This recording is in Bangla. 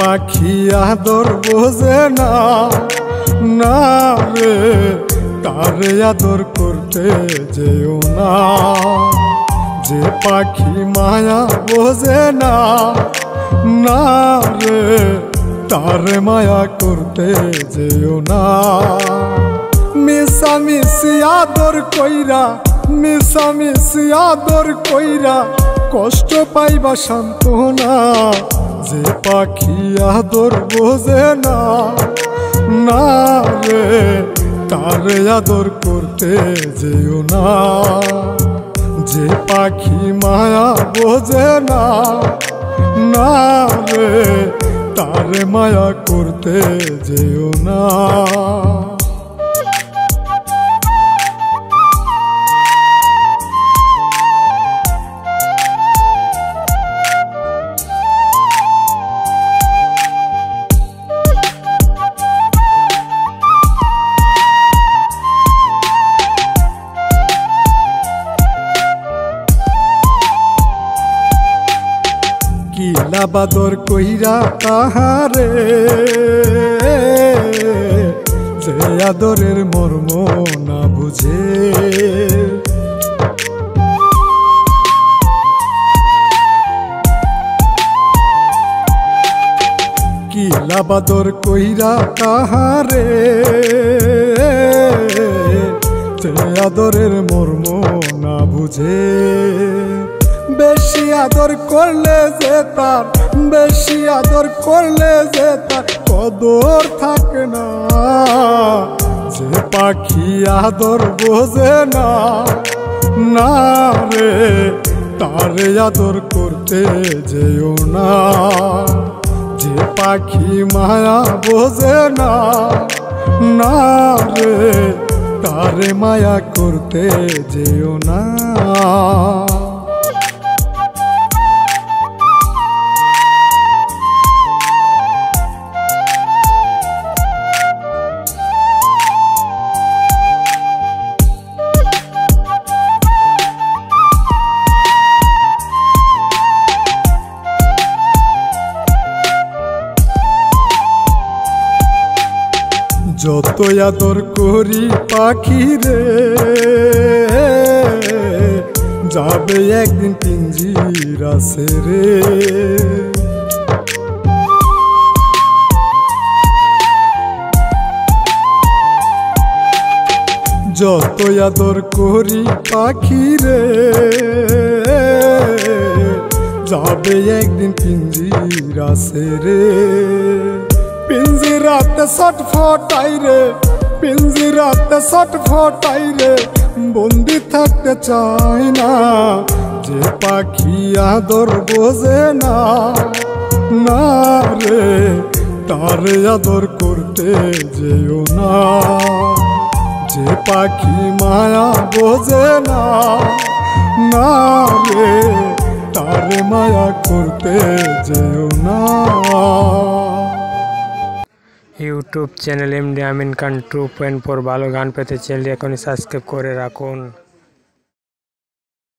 পাখি আদর বোঝে না, না রে তারে আদর করতে যেও না। যে পাখি মায়া বোঝে না, না রে তারে মায়া করতে যেও না। মিশামিশি আদর কইরা, মিশামিশি আদর কইরা কষ্ট পাইবা সান্ত্বনা। যে পাখি আদর বোঝে না, না রে তারে আদর করতে যেও না। যে পাখি মায়া বোঝে না, না রে তারে মায়া করতে যেও না। কিলা বাদর কইরা তাহারে, যে আদরের মর্ম না বুঝে। কিলা বাদর কইরা তাহারে, যে আদরের মর্ম না বুঝে। বেশি আদর করলে যে তার, বেশি আদর করলে যে তার কদর থাকে না। যে পাখি আদর বোঝে না, না রে তারে আদর করতে যেও না। যে পাখি মায়া বোঝে না, না রে তারে মায়া করতে যেও না। যত আদর করি পাখি রে, যাবে একদিন পিঞ্জিরা ছেড়ে। যত আদর করি পাখি রে, যাবে একদিন পিঞ্জিরা ছেড়ে। পিঞ্জিরাতে ছটফটাই রে, পিঞ্জিরাতে ছটফটাই রে, বন্দি থাকতে চাই না। যে পাখি আদর বোঝে না, না রে তারে আদর করতে যেও না। যে পাখি মায়া বোঝে না, না রে তারে মায়া করতে যেও না। YouTube channel MD Amin Khan 2.4 ভালো গান পেতে চ্যানেলটি এখনই সাবস্ক্রাইব করে রাখুন।